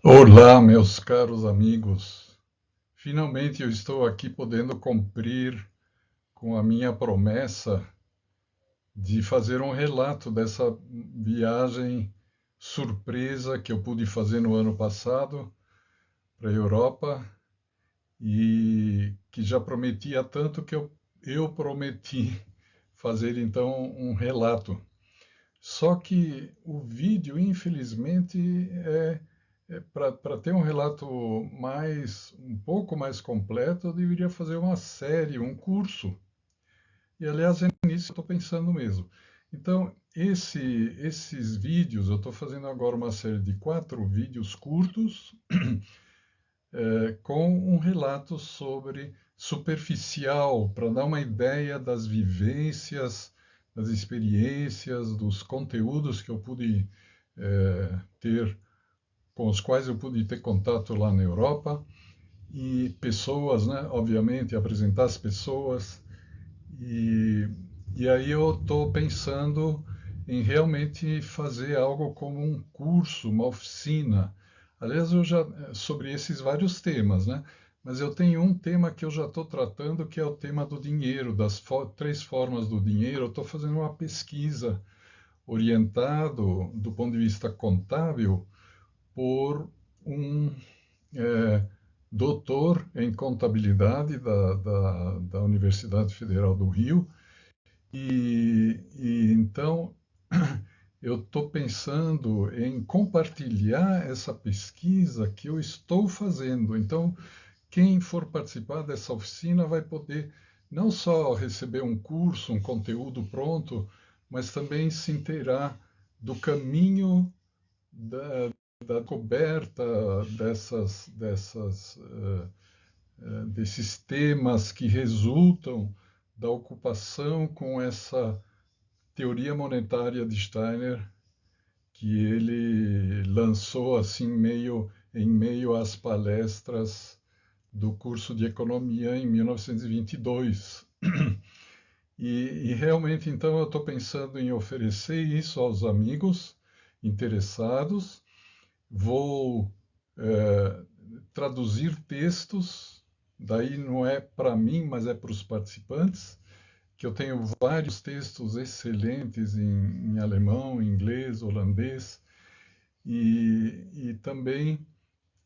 Olá, meus caros amigos. Finalmente eu estou aqui podendo cumprir com a minha promessa de fazer um relato dessa viagem surpresa que eu pude fazer no ano passado para a Europa e que já prometia tanto que eu prometi fazer então um relato. Só que o vídeo, infelizmente, para ter um relato um pouco mais completo, eu deveria fazer uma série, um curso. E, aliás, é nisso que eu estou pensando mesmo. Então, esses vídeos, eu estou fazendo agora uma série de 4 vídeos curtos, com um relato sobre superficial, para dar uma ideia das vivências, das experiências, dos conteúdos que eu pude ter, com os quais eu pude ter contato lá na Europa, e pessoas, né, obviamente, apresentar as pessoas. E, e aí eu estou pensando em realmente fazer algo como um curso, uma oficina. Aliás, eu já sobre esses vários temas, né? Mas eu tenho um tema que eu já estou tratando, que é o tema do dinheiro, das 3 formas do dinheiro. Eu estou fazendo uma pesquisa orientado do ponto de vista contábil por um é, doutor em contabilidade da Universidade Federal do Rio. E então eu estou pensando em compartilhar essa pesquisa que eu estou fazendo. Então, quem for participar dessa oficina vai poder não só receber um curso, um conteúdo pronto, mas também se inteirar do caminho da coberta desses temas que resultam da ocupação com essa teoria monetária de Steiner, que ele lançou assim em meio às palestras do curso de economia em 1922. E realmente, então, eu estou pensando em oferecer isso aos amigos interessados. Vou eh, traduzir textos, daí não é para mim, mas é para os participantes, que eu tenho vários textos excelentes em alemão, inglês, holandês, e também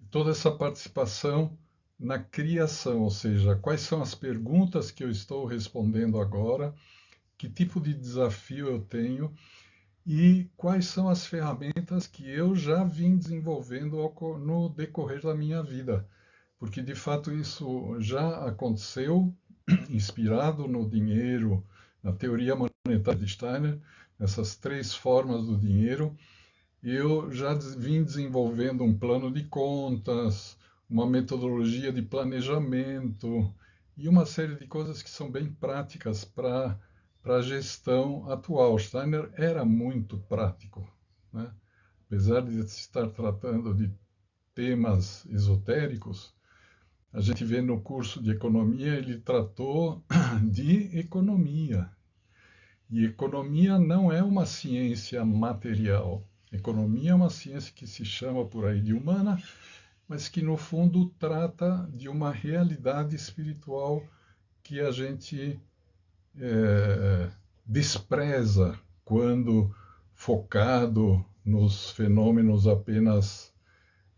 toda essa participação na criação, ou seja, quais são as perguntas que eu estou respondendo agora, que tipo de desafio eu tenho e quais são as ferramentas que eu já vim desenvolvendo no decorrer da minha vida. Porque de fato isso já aconteceu, inspirado no dinheiro, na teoria monetária de Steiner, essas 3 formas do dinheiro. Eu já vim desenvolvendo um plano de contas, uma metodologia de planejamento e uma série de coisas que são bem práticas para a gestão atual. Steiner era muito prático, né? Apesar de se estar tratando de temas esotéricos, a gente vê no curso de economia, ele tratou de economia. E economia não é uma ciência material. Economia é uma ciência que se chama por aí de humana, mas que no fundo trata de uma realidade espiritual que a gente é, despreza quando focado nos fenômenos apenas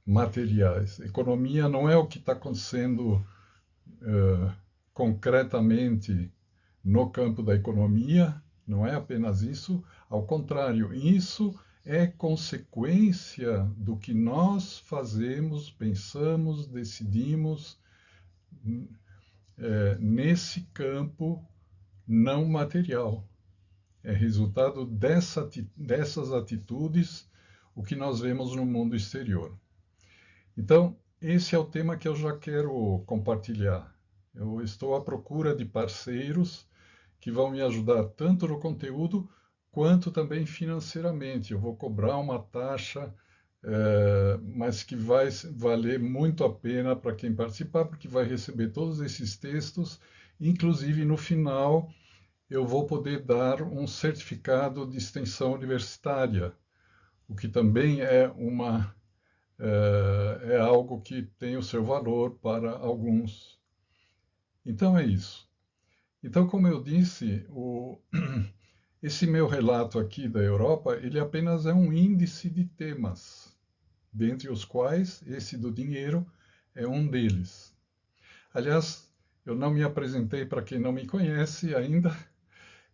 materiais. Economia não é o que está acontecendo concretamente no campo da economia, não é apenas isso, ao contrário, isso é consequência do que nós fazemos, pensamos, decidimos nesse campo não material. É resultado dessas atitudes o que nós vemos no mundo exterior. Então, esse é o tema que eu já quero compartilhar. Eu estou à procura de parceiros que vão me ajudar tanto no conteúdo quanto também financeiramente. Eu vou cobrar uma taxa, mas que vai valer muito a pena para quem participar, porque vai receber todos esses textos. Inclusive, no final, eu vou poder dar um certificado de extensão universitária, o que também é é algo que tem o seu valor para alguns. Então é isso. Então, como eu disse, esse meu relato aqui da Europa, ele apenas é um índice de temas, dentre os quais esse do dinheiro é um deles. Aliás, eu não me apresentei para quem não me conhece ainda.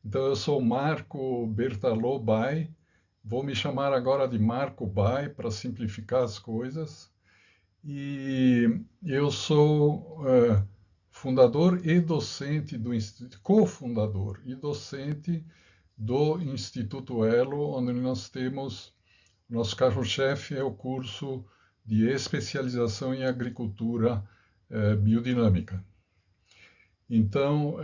Então, eu sou Marco Bertalô Bai. Vou me chamar agora de Marco Bai para simplificar as coisas. E eu sou fundador e docente do Instituto, cofundador e docente do Instituto Elo, onde nós temos, nosso carro-chefe é o curso de especialização em agricultura biodinâmica. Então,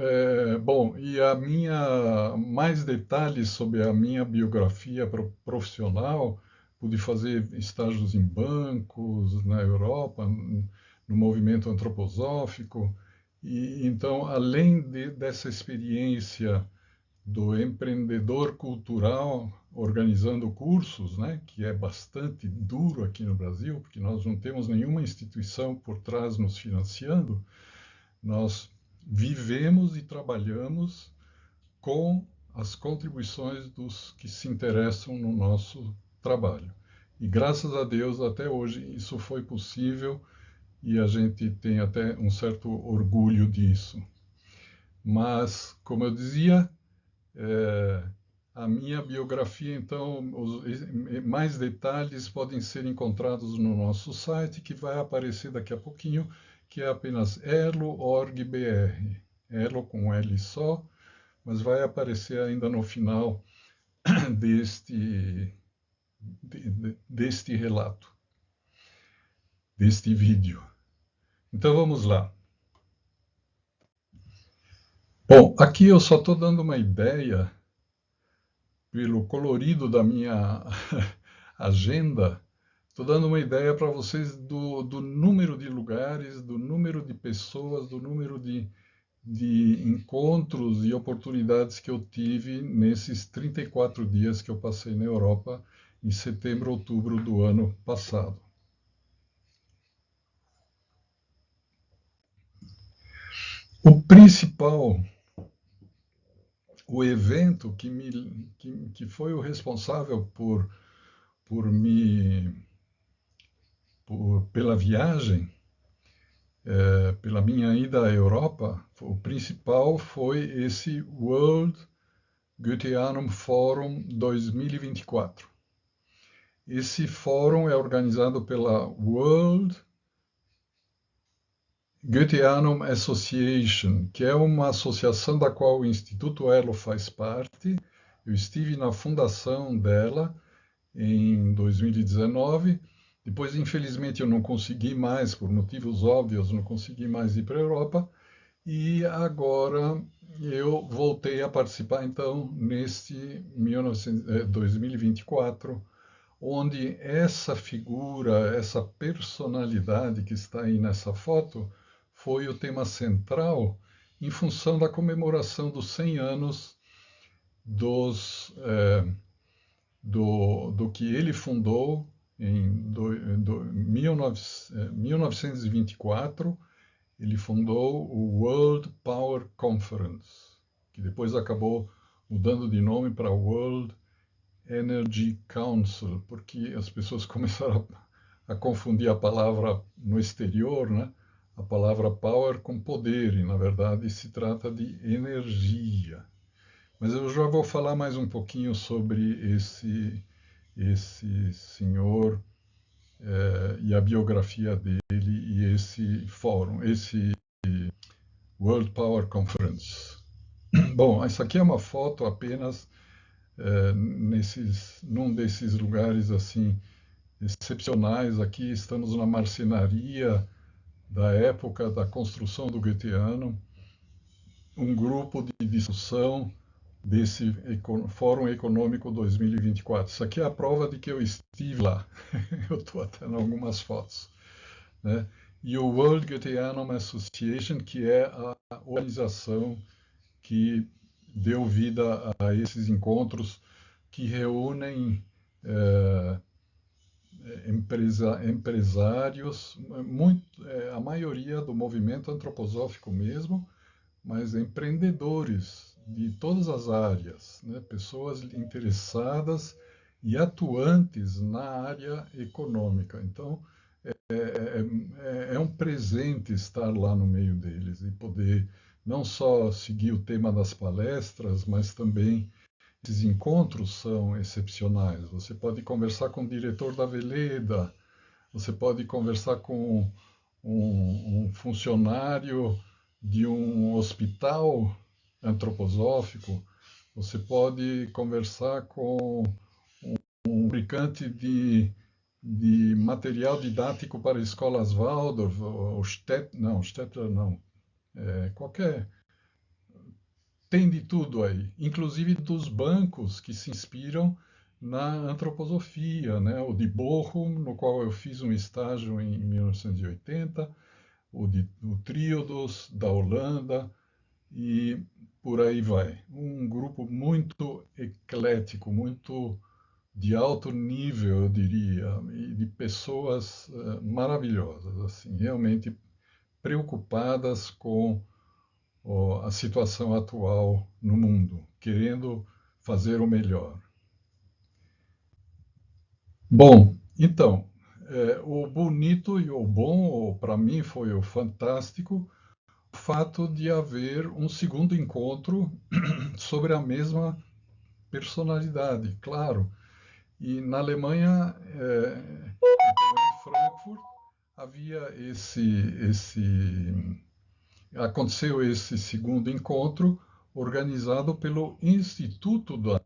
bom, e a minha, mais detalhes sobre a minha biografia profissional, pude fazer estágios em bancos na Europa, no movimento antroposófico, e então, além dessa experiência do empreendedor cultural organizando cursos, né, que é bastante duro aqui no Brasil, porque nós não temos nenhuma instituição por trás nos financiando, nós vivemos e trabalhamos com as contribuições dos que se interessam no nosso trabalho. E graças a Deus, até hoje, isso foi possível e a gente tem até um certo orgulho disso. Mas, como eu dizia, a minha biografia, então, mais detalhes podem ser encontrados no nosso site, que vai aparecer daqui a pouquinho, que é apenas elo.org.br. Elo com L só, mas vai aparecer ainda no final deste relato, deste vídeo. Então vamos lá. Bom, aqui eu só estou dando uma ideia, pelo colorido da minha agenda, estou dando uma ideia para vocês do número de lugares, do número de pessoas, do número de encontros e oportunidades que eu tive nesses 34 dias que eu passei na Europa em setembro, outubro do ano passado. O principal, o evento que foi o responsável por me, pela viagem, pela minha ida à Europa, o principal foi esse World Goetheanum Forum 2024. Esse fórum é organizado pela World Goetheanum Association, que é uma associação da qual o Instituto Elo faz parte. Eu estive na fundação dela em 2019. Depois, infelizmente, eu não consegui mais, por motivos óbvios, não consegui mais ir para a Europa. E agora eu voltei a participar, então, neste 2024, onde essa figura, essa personalidade que está aí nessa foto, foi o tema central em função da comemoração dos 100 anos do que ele fundou em 1924. Ele fundou o World Power Conference, que depois acabou mudando de nome para World Energy Council, porque as pessoas começaram a confundir a palavra no exterior, né? A palavra power com poder, e na verdade se trata de energia. Mas eu já vou falar mais um pouquinho sobre esse senhor e a biografia dele e esse fórum, esse World Power Conference. Bom, essa aqui é uma foto apenas num desses lugares assim excepcionais. Aqui estamos na marcenaria da época da construção do Goetheanum, um grupo de discussão desse Fórum Econômico 2024. Isso aqui é a prova de que eu estive lá. Eu estou até em algumas fotos, né? E o World Goetheanum Association, que é a organização que deu vida a esses encontros que reúnem empresários, muito, a maioria do movimento antroposófico mesmo, mas empreendedores de todas as áreas, né? Pessoas interessadas e atuantes na área econômica. Então, é um presente estar lá no meio deles e poder não só seguir o tema das palestras, mas também esses encontros são excepcionais. Você pode conversar com o diretor da Veleda, você pode conversar com um funcionário de um hospital antroposófico, você pode conversar com um fabricante de material didático para escolas Waldorf, ou Stettler não, qualquer. Tem de tudo aí, inclusive dos bancos que se inspiram na antroposofia, né? O de Bochum, no qual eu fiz um estágio em 1980, o Tríodos, da Holanda, e por aí vai. Um grupo muito eclético, muito de alto nível, eu diria, e de pessoas maravilhosas, assim, realmente preocupadas com a situação atual no mundo, querendo fazer o melhor. Bom, então, o bonito e o bom, para mim, foi o fantástico, o fato de haver um segundo encontro sobre a mesma personalidade, claro. E na Alemanha, então, em Frankfurt, havia aconteceu esse segundo encontro organizado pelo Instituto da.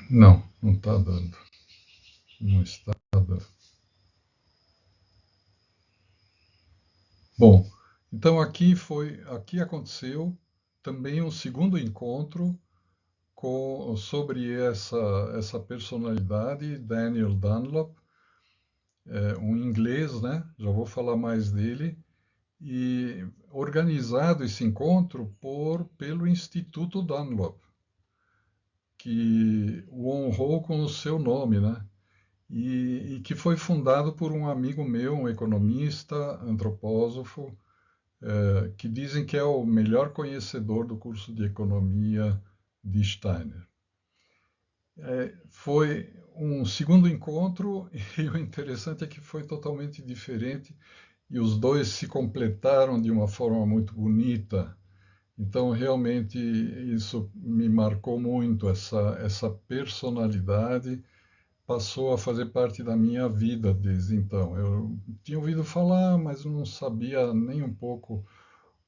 Não, não está dando. Não está dando. Bom, então aqui aconteceu também um segundo encontro sobre essa personalidade, Daniel Dunlop, um inglês, né? Já vou falar mais dele, e organizado esse encontro pelo Instituto Dunlop, que o honrou com o seu nome, né? E que foi fundado por um amigo meu, um economista, antropósofo, que dizem que é o melhor conhecedor do curso de economia de Steiner. Foi um segundo encontro e o interessante é que foi totalmente diferente e os dois se completaram de uma forma muito bonita. Então, realmente, isso me marcou muito, essa personalidade passou a fazer parte da minha vida desde então. Eu tinha ouvido falar, mas não sabia nem um pouco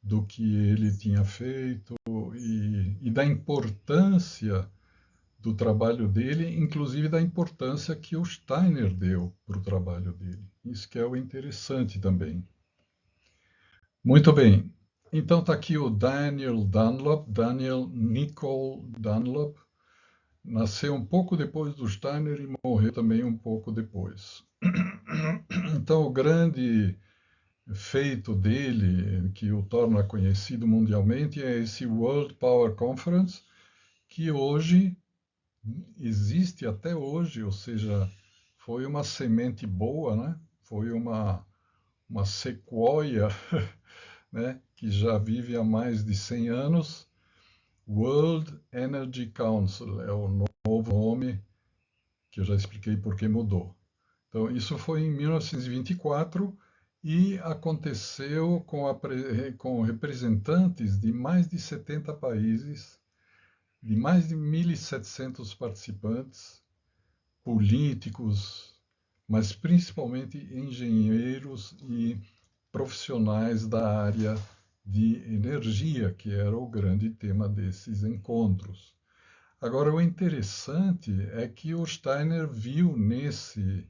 do que ele tinha feito e da importância do trabalho dele, inclusive da importância que o Steiner deu para o trabalho dele. Isso que é o interessante também. Muito bem. Então está aqui o Daniel Dunlop, Daniel Nicol Dunlop. Nasceu um pouco depois do Steiner e morreu também um pouco depois. Então, o grande feito dele, que o torna conhecido mundialmente, é esse World Power Conference, que hoje existe até hoje, ou seja, foi uma semente boa, né? Foi uma sequoia, né? Que já vive há mais de 100 anos. World Energy Council é o novo nome, que eu já expliquei por que mudou. Então, isso foi em 1924 e aconteceu com representantes de mais de 70 países, de mais de 1.700 participantes, políticos, mas principalmente engenheiros e profissionais da área de energia, que era o grande tema desses encontros. Agora, o interessante é que o Steiner viu nesse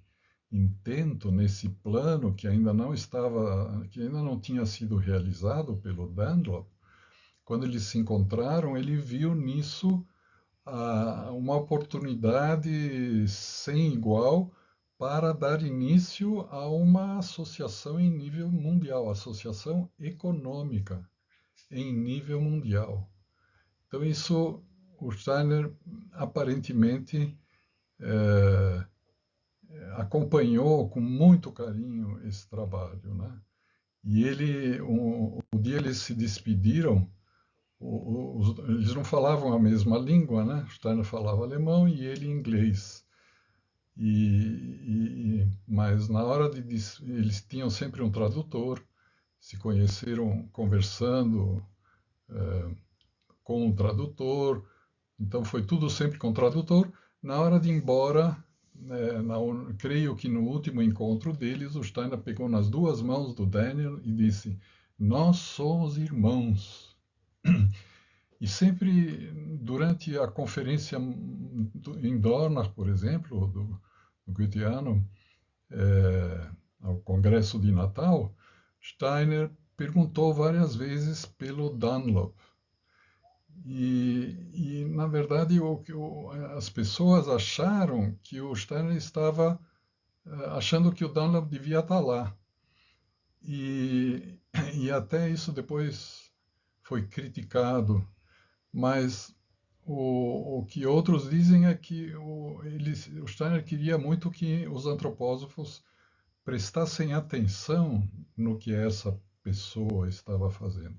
intento, nesse plano que ainda não tinha sido realizado pelo Dunlop, quando eles se encontraram, ele viu nisso uma oportunidade sem igual para dar início a uma associação em nível mundial, associação econômica em nível mundial. Então, isso, o Steiner aparentemente eh, acompanhou com muito carinho esse trabalho, né? E o dia eles se despediram, eles não falavam a mesma língua, né? Steiner falava alemão e ele inglês. Mas na hora eles tinham sempre um tradutor, se conheceram conversando com um tradutor, então foi tudo sempre com tradutor. Na hora de ir embora, creio que no último encontro deles, o Steiner pegou nas duas mãos do Daniel e disse: Nós somos irmãos. E sempre durante a conferência em Dornach, por exemplo, do Goetheano, ao Congresso de Natal, Steiner perguntou várias vezes pelo Dunlop. Na verdade, as pessoas acharam que o Steiner estava achando que o Dunlop devia estar lá. E, e até isso depois foi criticado. Mas o que outros dizem é que o Steiner queria muito que os antropósofos prestassem atenção no que essa pessoa estava fazendo.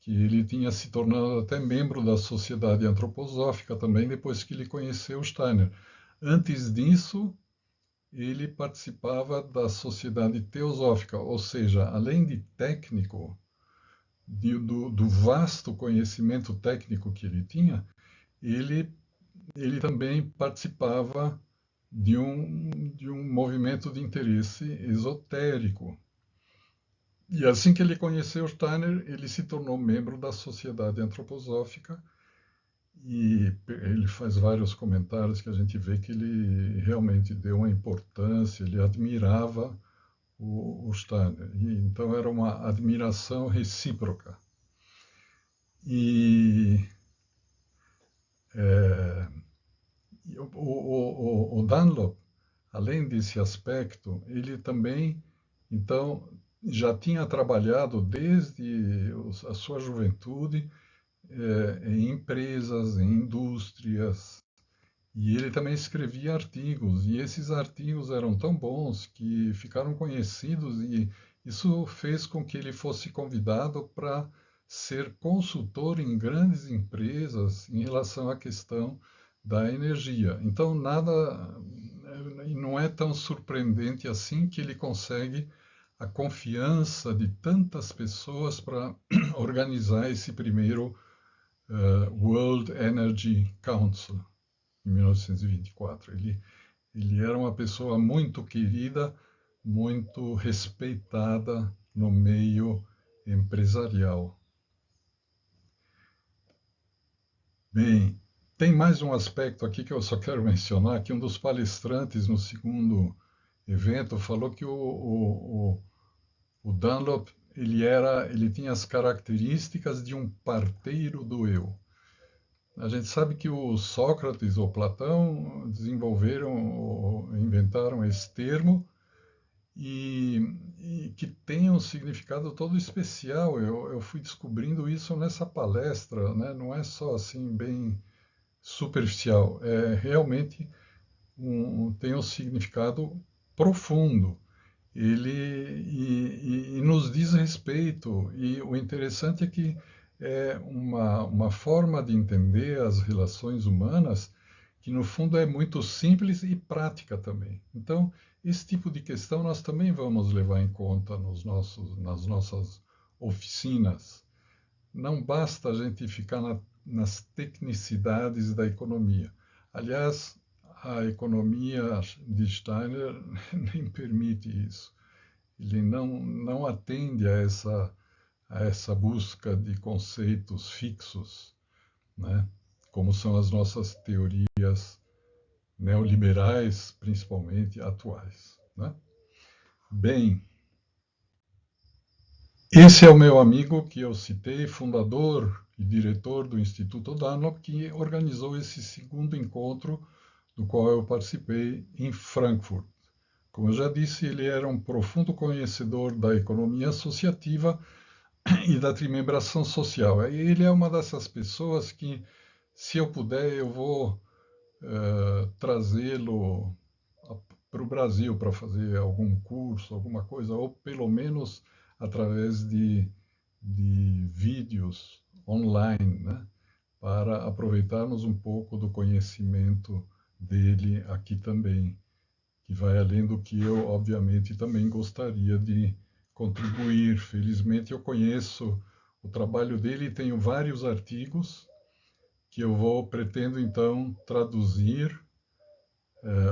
Que ele tinha se tornado até membro da Sociedade Antroposófica também depois que ele conheceu Steiner. Antes disso, ele participava da Sociedade Teosófica, ou seja, além de técnico, do vasto conhecimento técnico que ele tinha, ele, ele também participava de um movimento de interesse esotérico. E assim que ele conheceu Steiner, ele se tornou membro da Sociedade Antroposófica e ele faz vários comentários que a gente vê que ele realmente deu uma importância, ele admirava o Steiner. E, então era uma admiração recíproca. E é, o Dunlop, além desse aspecto, ele também, então, já tinha trabalhado desde a sua juventude em empresas, em indústrias, e ele também escrevia artigos, e esses artigos eram tão bons que ficaram conhecidos, e isso fez com que ele fosse convidado para ser consultor em grandes empresas em relação à questão da energia. Então, não é tão surpreendente assim que ele consegue a confiança de tantas pessoas para organizar esse primeiro World Energy Council, em 1924. Ele era uma pessoa muito querida, muito respeitada no meio empresarial. Bem, tem mais um aspecto aqui que eu só quero mencionar, que um dos palestrantes no segundo evento falou que o Dunlop ele tinha as características de um parteiro do eu. A gente sabe que o Sócrates ou Platão desenvolveram, inventaram esse termo e que tem um significado todo especial. Eu fui descobrindo isso nessa palestra, né? Não é só assim bem superficial, é realmente tem um significado profundo. E nos diz respeito. E o interessante é que é uma forma de entender as relações humanas que no fundo é muito simples e prática também. Então, esse tipo de questão nós também vamos levar em conta nas nossas oficinas. Não basta a gente ficar nas tecnicidades da economia. Aliás, a economia de Steiner nem permite isso. Ele não atende a essa busca de conceitos fixos, né? Como são as nossas teorias neoliberais, principalmente atuais, né? Bem, esse é o meu amigo que eu citei, fundador e diretor do Instituto Dunlop, que organizou esse segundo encontro do qual eu participei em Frankfurt. Como eu já disse, ele era um profundo conhecedor da economia associativa e da trimembração social. Ele é uma dessas pessoas que, se eu puder, eu vou trazê-lo para o Brasil para fazer algum curso, alguma coisa, ou pelo menos através de vídeos online, né? Para aproveitarmos um pouco do conhecimento dele aqui também, que vai além do que eu, obviamente, também gostaria de contribuir. Felizmente, eu conheço o trabalho dele e tenho vários artigos que pretendo então traduzir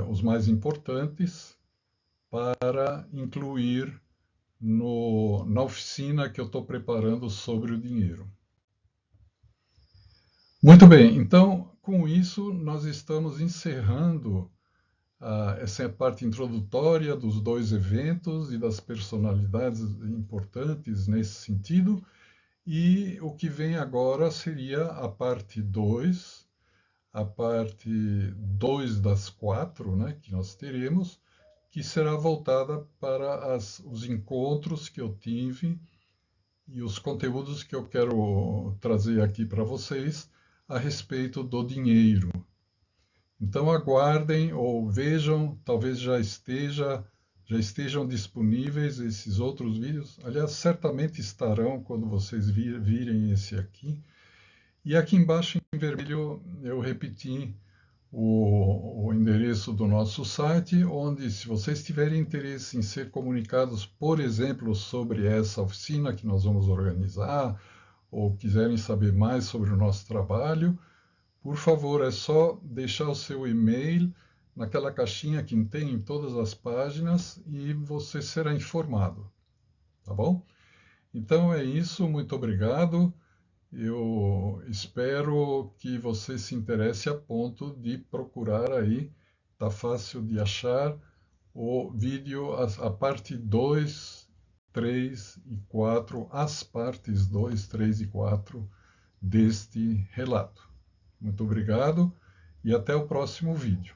os mais importantes para incluir na oficina que eu estou preparando sobre o dinheiro. Muito bem, então com isso nós estamos encerrando essa parte introdutória dos dois eventos e das personalidades importantes nesse sentido. E o que vem agora seria a parte 2, a parte 2 das 4, né, que nós teremos, que será voltada para os encontros que eu tive e os conteúdos que eu quero trazer aqui para vocês a respeito do dinheiro. Então aguardem ou vejam, talvez já estejam disponíveis esses outros vídeos. Aliás, certamente estarão quando vocês virem esse aqui. E aqui embaixo em vermelho eu repeti o endereço do nosso site, onde, se vocês tiverem interesse em ser comunicados, por exemplo, sobre essa oficina que nós vamos organizar, ou quiserem saber mais sobre o nosso trabalho, por favor, é só deixar o seu e-mail naquela caixinha que tem em todas as páginas e você será informado, tá bom? Então é isso, muito obrigado. Eu espero que você se interesse a ponto de procurar aí, tá fácil de achar, o vídeo, a parte 2, 3 e 4, as partes 2, 3 e 4 deste relato. Muito obrigado e até o próximo vídeo.